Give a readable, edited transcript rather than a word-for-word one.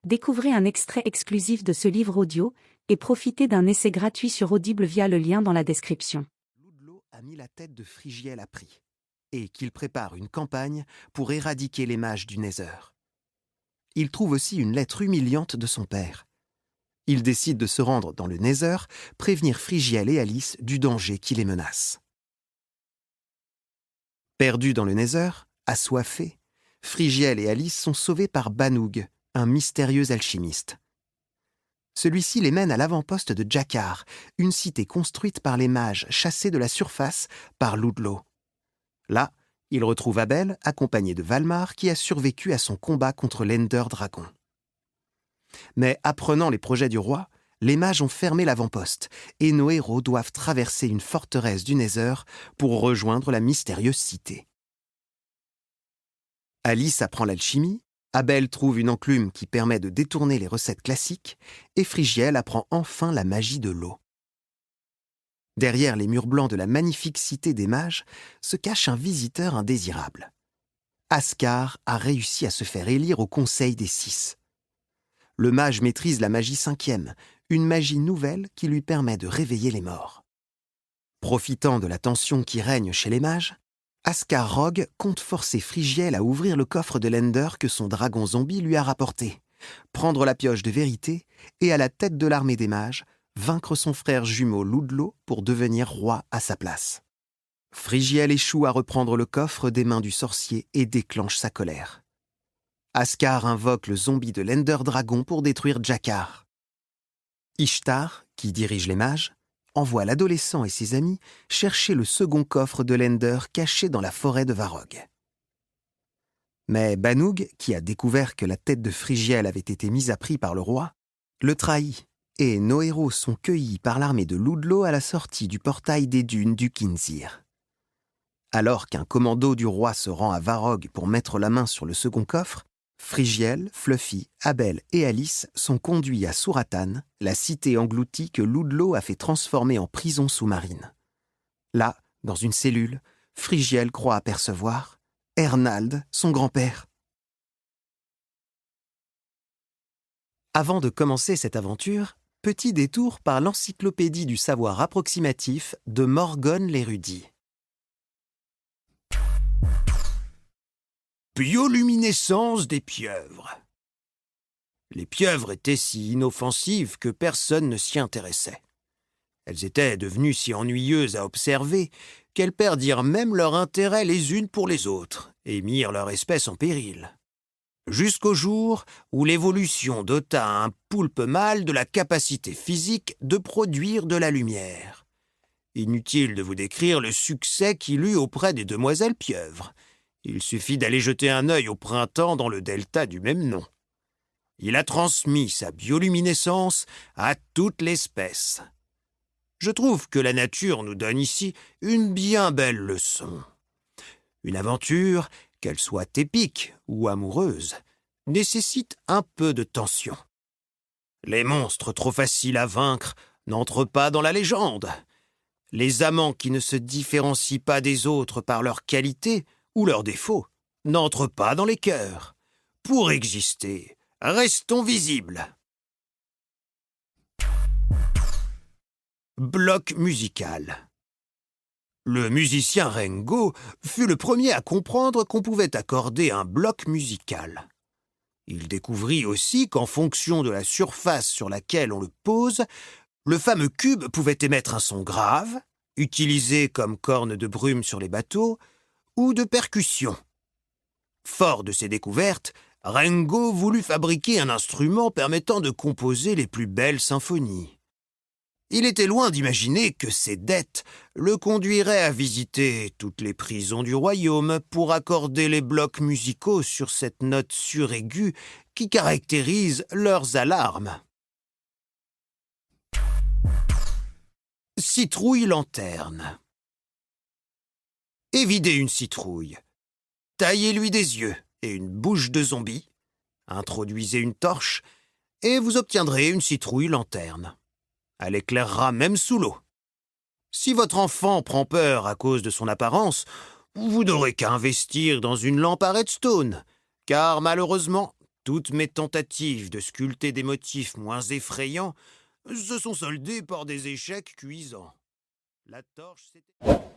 Découvrez un extrait exclusif de ce livre audio et profitez d'un essai gratuit sur Audible via le lien dans la description. Ludlow a mis la tête de Phrygiel à prix et qu'il prépare une campagne pour éradiquer les mages du Nether. Il trouve aussi une lettre humiliante de son père. Il décide de se rendre dans le Nether, prévenir Phrygiel et Alice du danger qui les menace. Perdus dans le Nether, assoiffés, Phrygiel et Alice sont sauvés par Banug, un mystérieux alchimiste. Celui-ci les mène à l'avant-poste de Jakar, une cité construite par les mages chassés de la surface par Ludlow. Là, il retrouve Abel, accompagné de Valmar, qui a survécu à son combat contre l'Ender Dragon. Mais apprenant les projets du roi, les mages ont fermé l'avant-poste et nos héros doivent traverser une forteresse du Nether pour rejoindre la mystérieuse cité. Alice apprend l'alchimie, Abel trouve une enclume qui permet de détourner les recettes classiques et Phrygiel apprend enfin la magie de l'eau. Derrière les murs blancs de la magnifique cité des mages se cache un visiteur indésirable. Ascar a réussi à se faire élire au Conseil des Six. Le mage maîtrise la magie cinquième, une magie nouvelle qui lui permet de réveiller les morts. Profitant de la tension qui règne chez les mages, Ascar Rogue compte forcer Phrygiel à ouvrir le coffre de l'Ender que son dragon zombie lui a rapporté, prendre la pioche de vérité et, à la tête de l'armée des mages, vaincre son frère jumeau Ludlow pour devenir roi à sa place. Phrygiel échoue à reprendre le coffre des mains du sorcier et déclenche sa colère. Ascar invoque le zombie de l'Ender Dragon pour détruire Jakar. Ishtar, qui dirige les mages, envoie l'adolescent et ses amis chercher le second coffre de l'Ender caché dans la forêt de Varog. Mais Banug, qui a découvert que la tête de Phrygiel avait été mise à prix par le roi, le trahit, et nos héros sont cueillis par l'armée de Ludlow à la sortie du portail des dunes du Kinzir. Alors qu'un commando du roi se rend à Varog pour mettre la main sur le second coffre, Phrygiel, Fluffy, Abel et Alice sont conduits à Suratan, la cité engloutie que Ludlow a fait transformer en prison sous-marine. Là, dans une cellule, Phrygiel croit apercevoir Ernald, son grand-père. Avant de commencer cette aventure, petit détour par l'encyclopédie du savoir approximatif de Morgone l'érudit. Bioluminescence des pieuvres. Les pieuvres étaient si inoffensives que personne ne s'y intéressait. Elles étaient devenues si ennuyeuses à observer qu'elles perdirent même leur intérêt les unes pour les autres et mirent leur espèce en péril. Jusqu'au jour où l'évolution dota un poulpe mâle de la capacité physique de produire de la lumière. Inutile de vous décrire le succès qu'il eut auprès des demoiselles pieuvres. Il suffit d'aller jeter un œil au printemps dans le delta du même nom. Il a transmis sa bioluminescence à toute l'espèce. Je trouve que la nature nous donne ici une bien belle leçon. Une aventure, qu'elle soit épique ou amoureuse, nécessite un peu de tension. Les monstres trop faciles à vaincre n'entrent pas dans la légende. Les amants qui ne se différencient pas des autres par leurs qualités ou leurs défauts n'entrent pas dans les cœurs. Pour exister, restons visibles. Bloc musical. Le musicien Rengo fut le premier à comprendre qu'on pouvait accorder un bloc musical. Il découvrit aussi qu'en fonction de la surface sur laquelle on le pose, le fameux cube pouvait émettre un son grave, utilisé comme corne de brume sur les bateaux, ou de percussion. Fort de ces découvertes, Rengo voulut fabriquer un instrument permettant de composer les plus belles symphonies. Il était loin d'imaginer que ses dettes le conduiraient à visiter toutes les prisons du royaume pour accorder les blocs musicaux sur cette note suraiguë qui caractérise leurs alarmes. Citrouille-lanterne. Évidez une citrouille. Taillez-lui des yeux et une bouche de zombie. Introduisez une torche et vous obtiendrez une citrouille-lanterne. Elle éclairera même sous l'eau. Si votre enfant prend peur à cause de son apparence, vous n'aurez qu'à investir dans une lampe à redstone, car malheureusement, Toutes mes tentatives de sculpter des motifs moins effrayants se sont soldées par des échecs cuisants. La torche s'était...